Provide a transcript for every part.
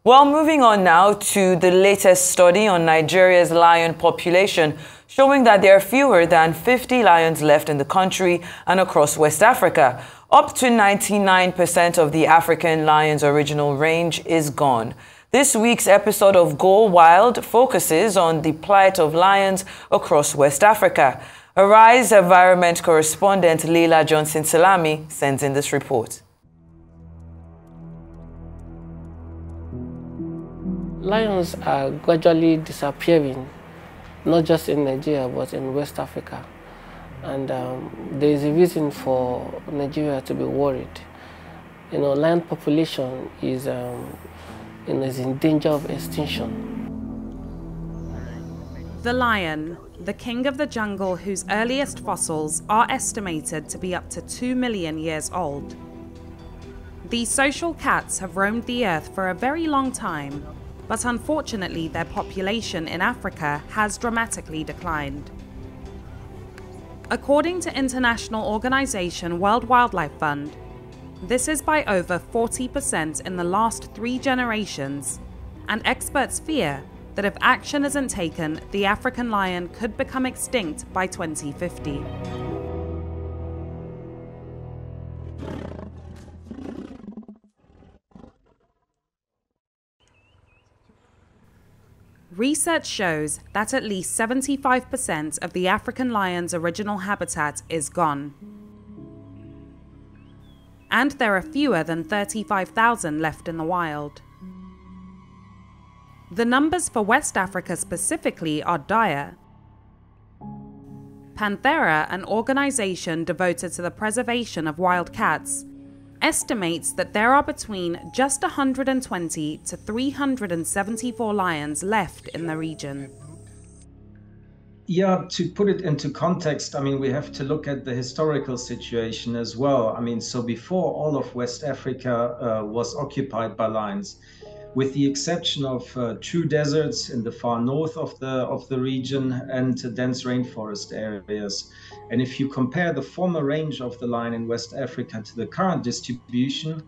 Well, moving on now to the latest study on Nigeria's lion population, showing that there are fewer than 50 lions left in the country and across West Africa. Up to 99% of the African lion's original range is gone. This week's episode of Go Wild focuses on the plight of lions across West Africa. Arise environment correspondent Leila Johnson-Salami sends in this report. Lions are gradually disappearing, not just in Nigeria, but in West Africa. And there is a reason for Nigeria to be worried. Lion population is in danger of extinction. The lion, the king of the jungle whose earliest fossils are estimated to be up to 2 million years old. These social cats have roamed the earth for a very long time, but unfortunately their population in Africa has dramatically declined. According to international organization World Wildlife Fund, this is by over 40% in the last 3 generations, and experts fear that if action isn't taken, the African lion could become extinct by 2050. Research shows that at least 75% of the African lion's original habitat is gone. And there are fewer than 35,000 left in the wild. The numbers for West Africa specifically are dire. Panthera, an organization devoted to the preservation of wild cats, estimates that there are between just 120 to 374 lions left in the region. Yeah, to put it into context, we have to look at the historical situation as well. So before all of West Africa was occupied by lions, with the exception of true deserts in the far north of the region and dense rainforest areas. And if you compare the former range of the lion in West Africa to the current distribution,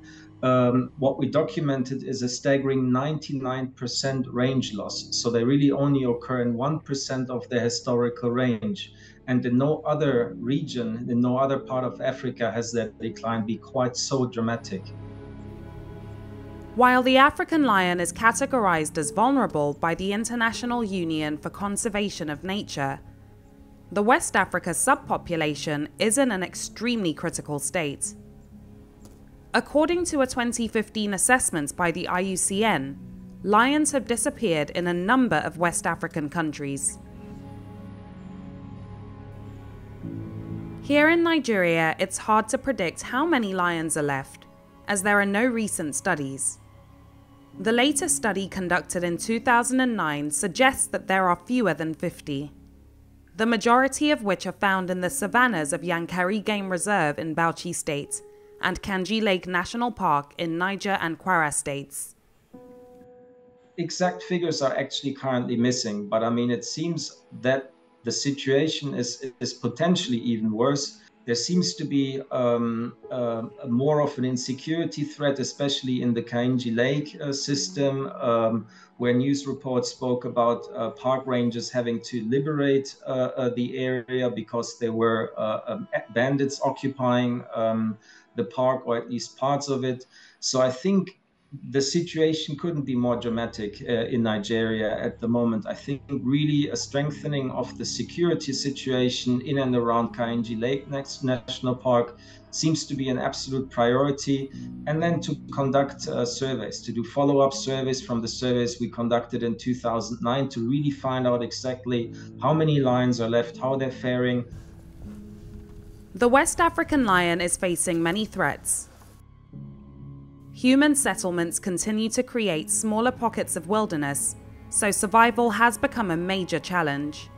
what we documented is a staggering 99% range loss. So they really only occur in 1% of their historical range. And in no other region, in no other part of Africa has that decline been quite so dramatic. While the African lion is categorized as vulnerable by the International Union for Conservation of Nature, the West Africa subpopulation is in an extremely critical state. According to a 2015 assessment by the IUCN, lions have disappeared in a number of West African countries. Here in Nigeria, it's hard to predict how many lions are left, as there are no recent studies. The latest study conducted in 2009 suggests that there are fewer than 50, the majority of which are found in the savannas of Yankari Game Reserve in Bauchi State and Kanji Lake National Park in Niger and Kwara states. Exact figures are actually currently missing, but it seems that the situation is potentially even worse. There seems to be more of an insecurity threat, especially in the Kainji Lake system, where news reports spoke about park rangers having to liberate the area because there were bandits occupying the park, or at least parts of it. So I think the situation couldn't be more dramatic in Nigeria at the moment. I think really a strengthening of the security situation in and around Kainji Lake National Park seems to be an absolute priority. And then to conduct surveys, to do follow-up surveys from the surveys we conducted in 2009 to really find out exactly how many lions are left, how they're faring. The West African lion is facing many threats. Human settlements continue to create smaller pockets of wilderness, so survival has become a major challenge.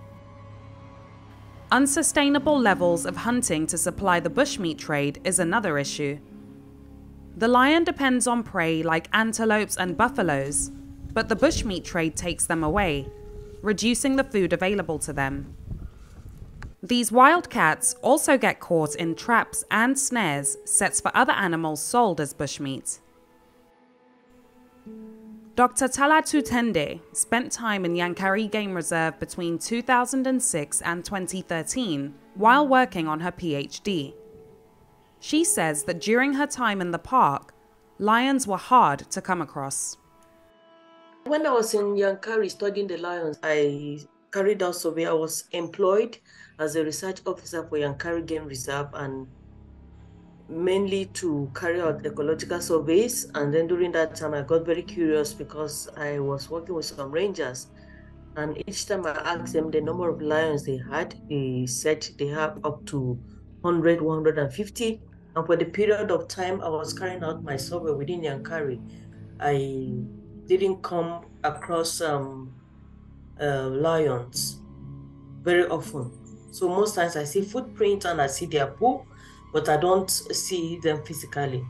Unsustainable levels of hunting to supply the bushmeat trade is another issue. The lion depends on prey like antelopes and buffaloes, but the bushmeat trade takes them away, reducing the food available to them. These wild cats also get caught in traps and snares set for other animals sold as bushmeat. Dr. Talatu Tende spent time in Yankari Game Reserve between 2006 and 2013 while working on her PhD. She says that during her time in the park, lions were hard to come across. When I was in Yankari studying the lions, I carried out survey. I was employed as a research officer for Yankari Game Reserve, and mainly to carry out ecological surveys. And then during that time, I got very curious because I was working with some rangers. And each time I asked them the number of lions they had, they said they have up to 100, 150. And for the period of time I was carrying out my survey within Yankari, I didn't come across lions very often. So most times I see footprints and I see their poop, but I don't see them physically.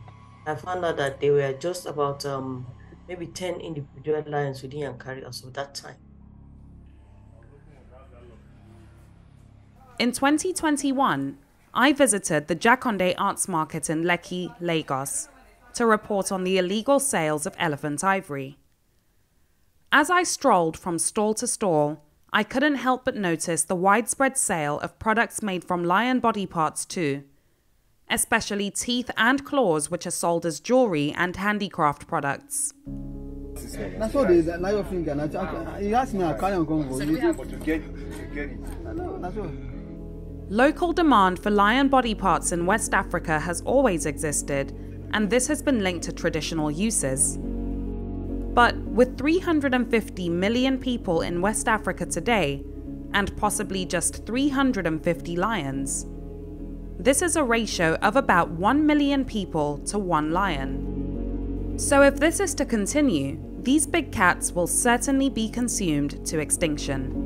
I found out that there were just about maybe 10 individual lions within Yankari also that time. In 2021, I visited the Jakonde Arts Market in Lekki, Lagos, to report on the illegal sales of elephant ivory. As I strolled from stall to stall, I couldn't help but notice the widespread sale of products made from lion body parts too, especially teeth and claws, which are sold as jewelry and handicraft products. That's what they lion finger. He asked me, I carry on going for you. But to get it. That's what. Local demand for lion body parts in West Africa has always existed, and this has been linked to traditional uses. But with 350 million people in West Africa today, and possibly just 350 lions, this is a ratio of about 1 million people to 1 lion. So if this is to continue, these big cats will certainly be consumed to extinction.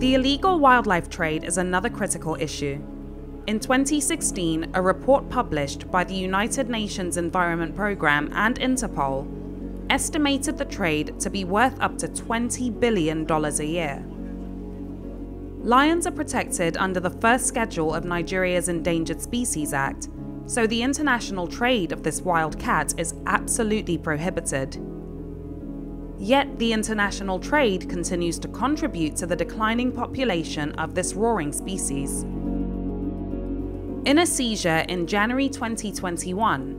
The illegal wildlife trade is another critical issue. In 2016, a report published by the United Nations Environment Programme and Interpol estimated the trade to be worth up to $20 billion a year. Lions are protected under the first schedule of Nigeria's Endangered Species Act, so the international trade of this wild cat is absolutely prohibited. Yet the international trade continues to contribute to the declining population of this roaring species. In a seizure in January 2021,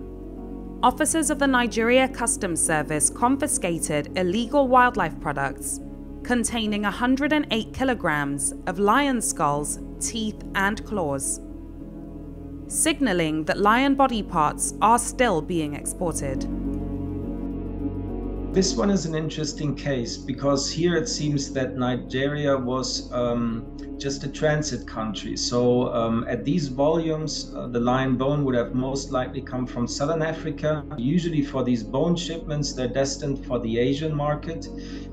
officers of the Nigeria Customs Service confiscated illegal wildlife products containing 108 kilograms of lion skulls, teeth, and claws, signaling that lion body parts are still being exported. This one is an interesting case because here it seems that Nigeria was just a transit country. So at these volumes, the lion bone would have most likely come from Southern Africa. Usually for these bone shipments, they're destined for the Asian market.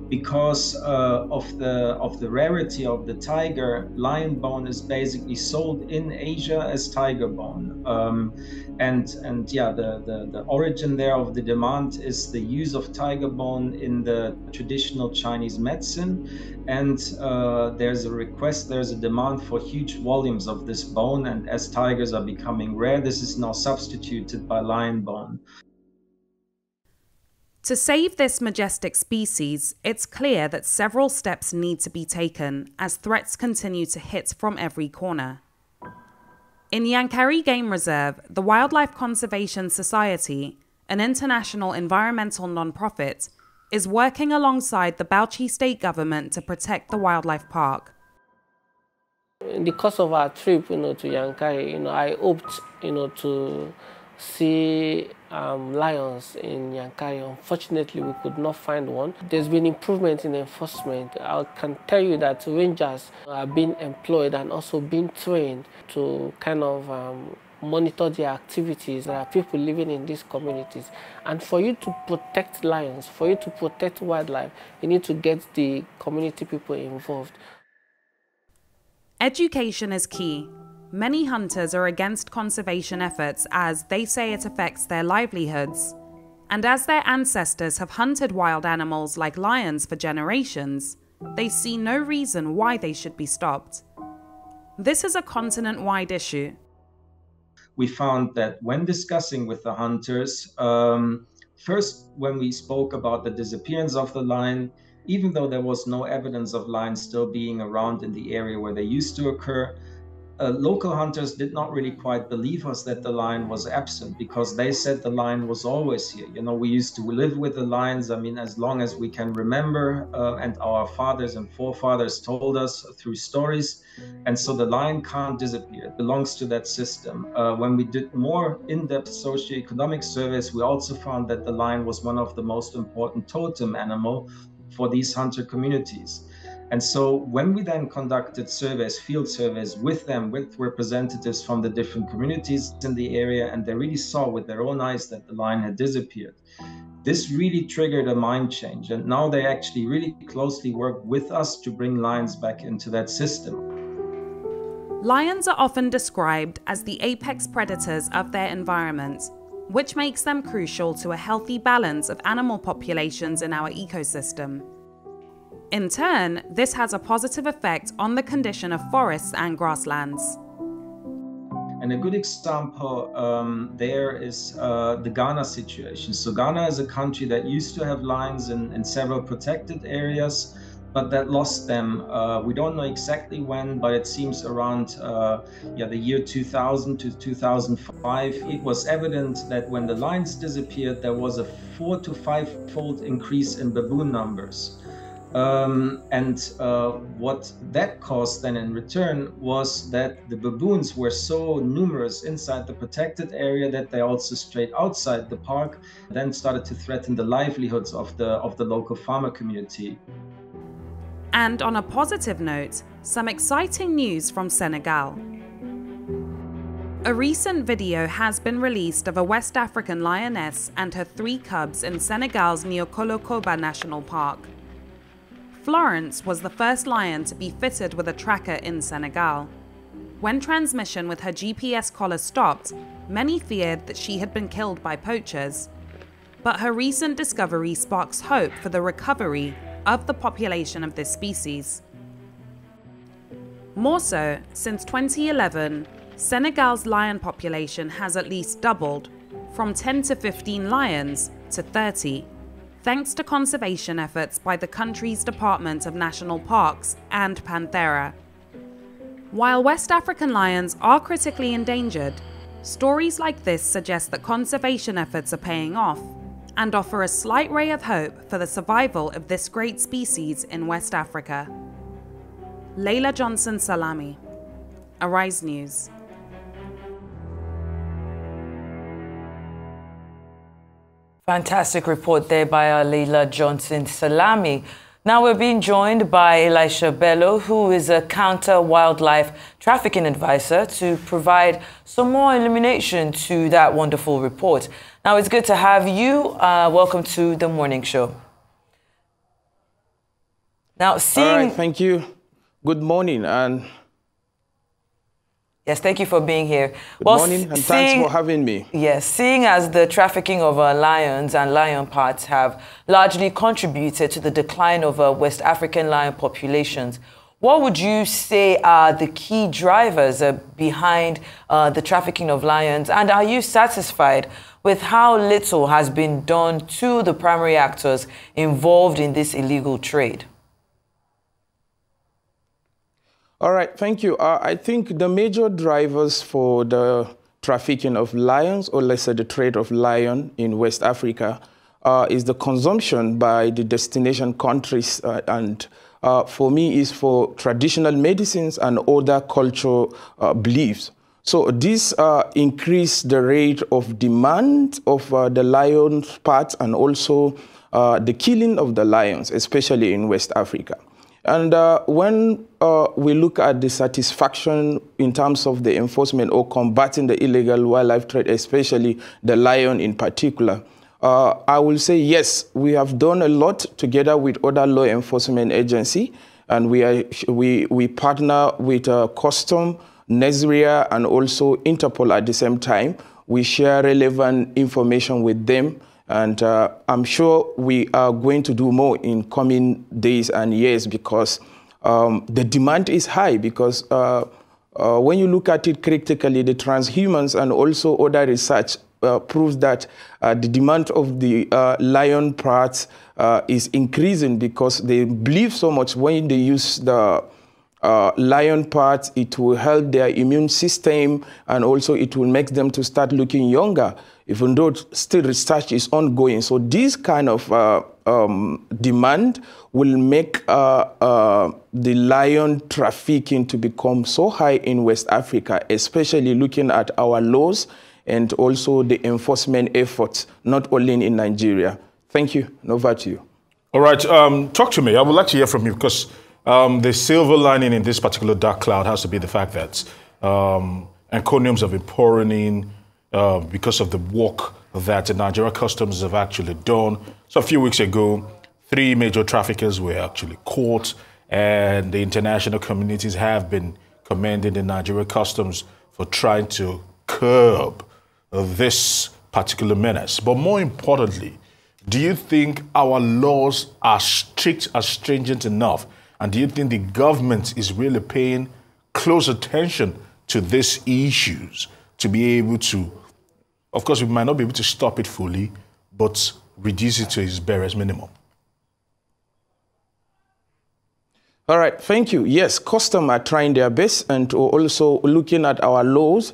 Because of the rarity of the tiger, lion bone is basically sold in Asia as tiger bone. And yeah, the origin there of the demand is the use of tiger bone in the traditional Chinese medicine. And there's a demand for huge volumes of this bone. And as tigers are becoming rare, this is now substituted by lion bone. To save this majestic species, it's clear that several steps need to be taken as threats continue to hit from every corner. In Yankari Game Reserve, the Wildlife Conservation Society, an international environmental non-profit, is working alongside the Bauchi state government to protect the wildlife park. In the course of our trip, to Yankari, I hoped, to see lions in Yankari. Unfortunately, we could not find one. There's been improvement in enforcement. I can tell you that rangers are being employed and also being trained to kind of monitor their activities. There are people living in these communities. And for you to protect lions, for you to protect wildlife, you need to get the community people involved. Education is key. Many hunters are against conservation efforts as they say it affects their livelihoods. And as their ancestors have hunted wild animals like lions for generations, they see no reason why they should be stopped. This is a continent-wide issue. We found that when discussing with the hunters, first, when we spoke about the disappearance of the lion, even though there was no evidence of lions still being around in the area where they used to occur, local hunters did not really quite believe us that the lion was absent, because they said the lion was always here. You know, we used to live with the lions, I mean, as long as we can remember, and our fathers and forefathers told us through stories. And so the lion can't disappear. It belongs to that system. When we did more in-depth socioeconomic surveys, we also found that the lion was one of the most important totem animal for these hunter communities. And so when we then conducted surveys, field surveys with them, with representatives from the different communities in the area, and they really saw with their own eyes that the lion had disappeared, this really triggered a mind change. And now they actually really closely work with us to bring lions back into that system. Lions are often described as the apex predators of their environment, which makes them crucial to a healthy balance of animal populations in our ecosystem. In turn, this has a positive effect on the condition of forests and grasslands. And a good example there is the Ghana situation. So Ghana is a country that used to have lions in several protected areas, but that lost them. We don't know exactly when, but it seems around the year 2000 to 2005. It was evident that when the lions disappeared, there was a 4 to 5-fold increase in baboon numbers. What that caused then in return was that the baboons were so numerous inside the protected area that they also strayed outside the park, then started to threaten the livelihoods of the local farmer community. And on a positive note, some exciting news from Senegal. A recent video has been released of a West African lioness and her 3 cubs in Senegal's Niokolo-Koba National Park. Florence was the first lion to be fitted with a tracker in Senegal. When transmission with her GPS collar stopped, many feared that she had been killed by poachers. But her recent discovery sparks hope for the recovery of the population of this species. More so, since 2011, Senegal's lion population has at least doubled, from 10 to 15 lions to 30. Thanks to conservation efforts by the country's Department of National Parks and Panthera. While West African lions are critically endangered, stories like this suggest that conservation efforts are paying off and offer a slight ray of hope for the survival of this great species in West Africa. Leila Johnson Salami, Arise News. Fantastic report there by Leila Johnson Salami. Now we're being joined by Elisha Bello, who is a counter-wildlife trafficking advisor, to provide some more illumination to that wonderful report. Now it's good to have you. Welcome to the morning show. Now, seeing... All right, thank you. Good morning. Yes, thank you for being here. Good morning, and thanks for having me. Yes, seeing as the trafficking of lions and lion parts have largely contributed to the decline of West African lion populations, what would you say are the key drivers behind the trafficking of lions? And are you satisfied with how little has been done to the primary actors involved in this illegal trade? All right, thank you. I think the major drivers for the trafficking of lions, or let's say the trade of lion in West Africa, is the consumption by the destination countries, and for me is for traditional medicines and other cultural beliefs. So this increase the rate of demand of the lion parts, and also the killing of the lions, especially in West Africa. And when we look at the satisfaction in terms of the enforcement or combating the illegal wildlife trade, especially the lion in particular, I will say yes, we have done a lot together with other law enforcement agencies, and we partner with Custom, Nigeria, and also Interpol at the same time. We share relevant information with them. And I'm sure we are going to do more in coming days and years, because the demand is high. Because when you look at it critically, the transhumans and also other research proves that the demand of the lion parts is increasing because they believe so much when they use the lion parts, it will help their immune system, and also it will make them to start looking younger, even though still research is ongoing. So this kind of demand will make the lion trafficking to become so high in West Africa, especially looking at our laws and also the enforcement efforts, not only in Nigeria. Thank you. Over to you. All right. Talk to me. I would like to hear from you, because the silver lining in this particular dark cloud has to be the fact that encomiums have been pouring in because of the work that the Nigeria Customs have actually done. So a few weeks ago, 3 major traffickers were actually caught, and the international communities have been commending the Nigeria Customs for trying to curb this particular menace. But more importantly, do you think our laws are strict, are stringent enough? And do you think the government is really paying close attention to these issues to be able to, of course, we might not be able to stop it fully, but reduce it to its barest minimum? All right, thank you. Yes, customs are trying their best, and also looking at our laws.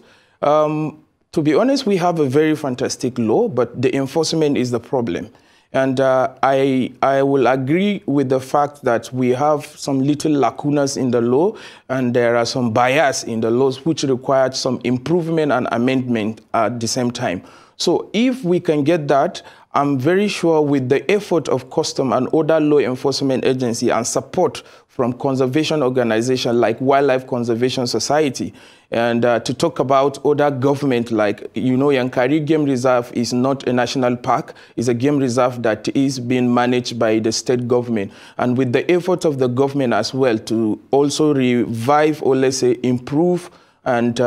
To be honest, we have a very fantastic law, but the enforcement is the problem. And I will agree with the fact that we have some little lacunas in the law, and there are some bias in the laws which require some improvement and amendment at the same time. So if we can get that, I'm very sure with the effort of Customs and other law enforcement agency and support from conservation organizations like Wildlife Conservation Society, and to talk about other government, like, you know, Yankari Game Reserve is not a national park, it's a game reserve that is being managed by the state government. And with the effort of the government as well to also revive, or let's say improve and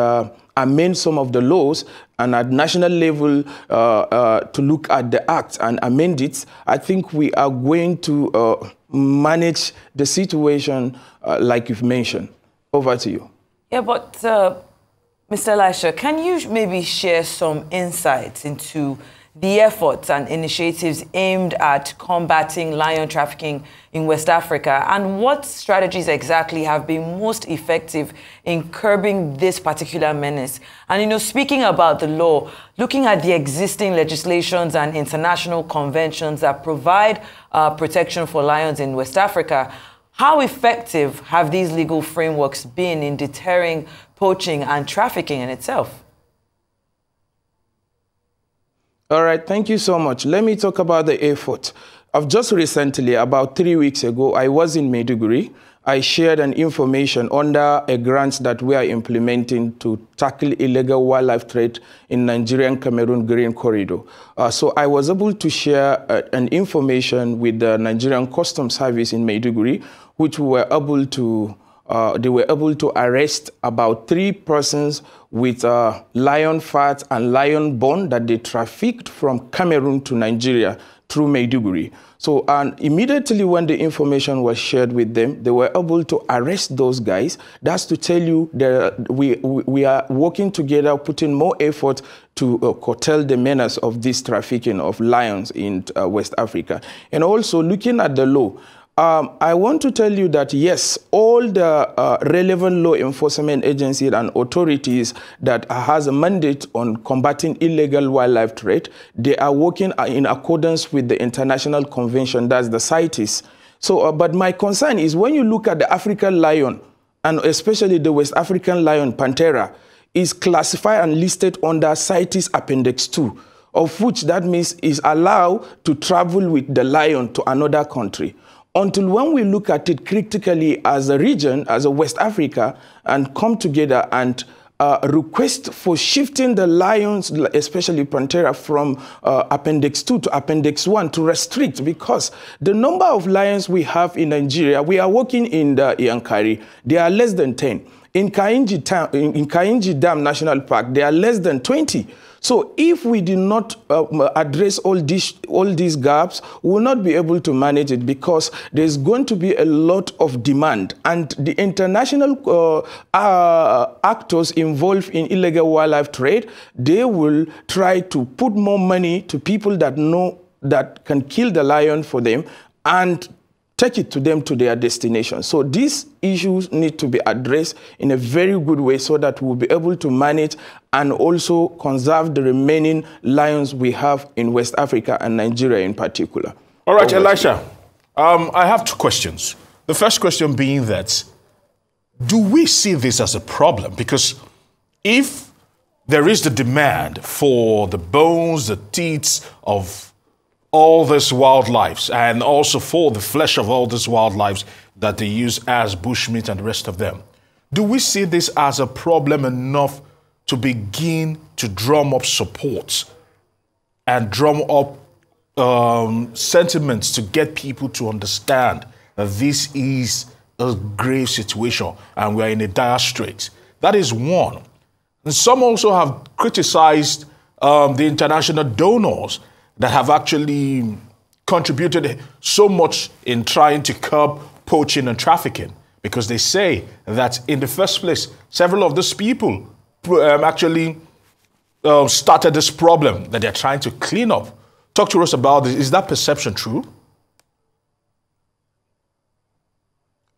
amend some of the laws, and at national level to look at the act and amend it, I think we are going to manage the situation like you've mentioned. Over to you. Yeah, but Mr. Elisha, can you maybe share some insights into the efforts and initiatives aimed at combating lion trafficking in West Africa, and what strategies exactly have been most effective in curbing this particular menace? And, you know, speaking about the law, looking at the existing legislations and international conventions that provide protection for lions in West Africa, how effective have these legal frameworks been in deterring poaching and trafficking in itself? All right, thank you so much. Let me talk about the effort. I've just recently, about 3 weeks ago, I was in Maiduguri. I shared an information under a grant that we are implementing to tackle illegal wildlife trade in Nigerian-Cameroon Green Corridor. So I was able to share an information with the Nigerian Customs Service in Maiduguri, which were able to they were able to arrest about 3 persons with lion fat and lion bone that they trafficked from Cameroon to Nigeria through Maiduguri. So immediately when the information was shared with them, they were able to arrest those guys. That's to tell you that we are working together, putting more effort to curtail the menace of this trafficking of lions in West Africa. And also looking at the law, I want to tell you that, yes, all the relevant law enforcement agencies and authorities that has a mandate on combating illegal wildlife trade, they are working in accordance with the international convention, that's the CITES. So, but my concern is when you look at the African lion, and especially the West African lion, Panthera, is classified and listed under CITES Appendix 2, of which that means is allowed to travel with the lion to another country. Until when we look at it critically as a region, as a West Africa, and come together and request for shifting the lions, especially Panthera, from Appendix 2 to Appendix 1 to restrict, because the number of lions we have in Nigeria, we are working in the Yankari, they are less than 10. In Kainji Dam National Park, they are less than 20. So if we do not address all these gaps, we will not be able to manage it, because there's going to be a lot of demand. And the international actors involved in illegal wildlife trade, they will try to put more money to people that know that can kill the lion for them and take it to them to their destination. So these issues need to be addressed in a very good way so that we'll be able to manage and also conserve the remaining lions we have in West Africa and Nigeria in particular. All right, Elisha, I have two questions. The first question being that, do we see this as a problem? Because if there is the demand for the bones, the teeth of all these wildlife, and also for the flesh of all these wildlife that they use as bushmeat and the rest of them, do we see this as a problem enough to begin to drum up support and drum up sentiments to get people to understand that this is a grave situation and we are in a dire strait? That is one. And some also have criticized the international donors that have actually contributed so much in trying to curb poaching and trafficking, because they say that in the first place, several of these people actually started this problem that they're trying to clean up. Talk to us about this. Is that perception true?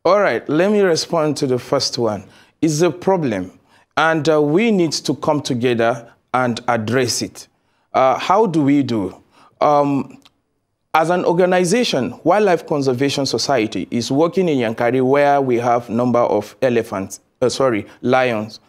All right, let me respond to the first one. It's a problem, and we need to come together and address it. How do we do? As an organization, Wildlife Conservation Society is working in Yankari, where we have number of lions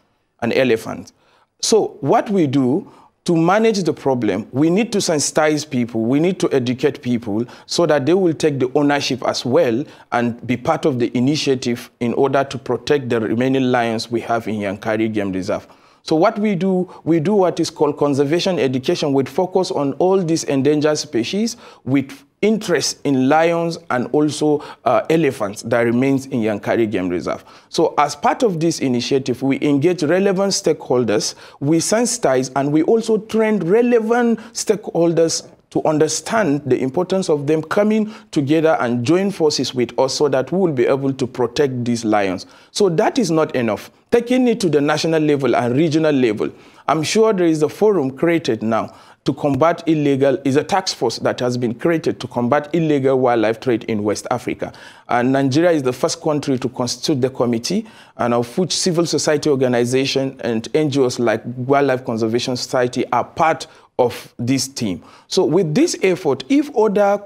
and elephants. So what we do to manage the problem, we need to sensitize people, we need to educate people so that they will take the ownership as well and be part of the initiative in order to protect the remaining lions we have in Yankari Game Reserve. So what we do what is called conservation education with focus on all these endangered species with interest in lions and also elephants that remains in Yankari Game Reserve. So as part of this initiative, we engage relevant stakeholders, we sensitize, and we also train relevant stakeholders to understand the importance of them coming together and join forces with us so that we will be able to protect these lions. So that is not enough. Taking it to the national level and regional level, I'm sure there is a forum created now to combat is a task force that has been created to combat illegal wildlife trade in West Africa. And Nigeria is the first country to constitute the committee, and of which civil society organizations and NGOs like Wildlife Conservation Society are part of this team. So with this effort, if other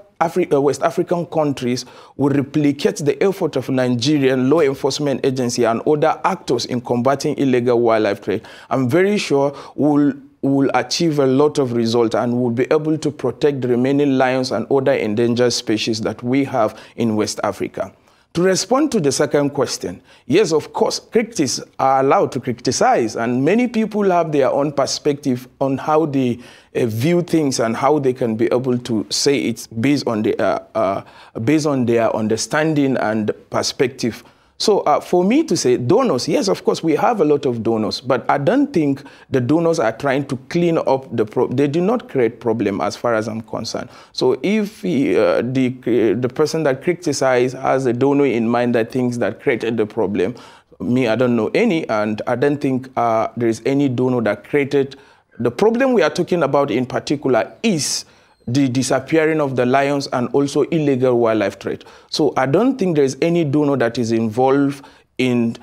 West African countries will replicate the effort of Nigerian law enforcement agency and other actors in combating illegal wildlife trade, I'm very sure we'll achieve a lot of results and we'll be able to protect the remaining lions and other endangered species that we have in West Africa. To respond to the second question, yes, of course, critics are allowed to criticize, and many people have their own perspective on how they view things and how they can be able to say it's based on their understanding and perspective. So for me to say donors, yes, of course, we have a lot of donors, but I don't think the donors are trying to clean up the problem. They do not create problem as far as I'm concerned. So if the person that criticizes has a donor in mind that thinks that created the problem, me, I don't know any, and I don't think there is any donor that created the problem we are talking about in particular is the disappearing of the lions and also illegal wildlife trade. So I don't think there is any donor that is involved in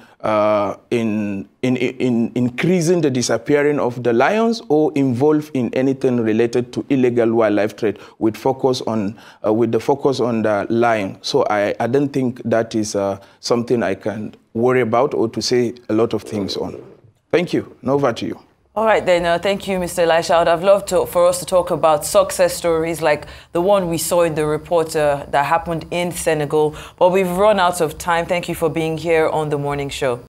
increasing the disappearing of the lions or involved in anything related to illegal wildlife trade with focus on the lion. So I don't think that is something I can worry about or to say a lot of things on. Thank you. Now over to you. All right, then. Thank you, Mr. Elisha. I would have loved for us to talk about success stories like the one we saw in the report that happened in Senegal. But we've run out of time. Thank you for being here on The Morning Show.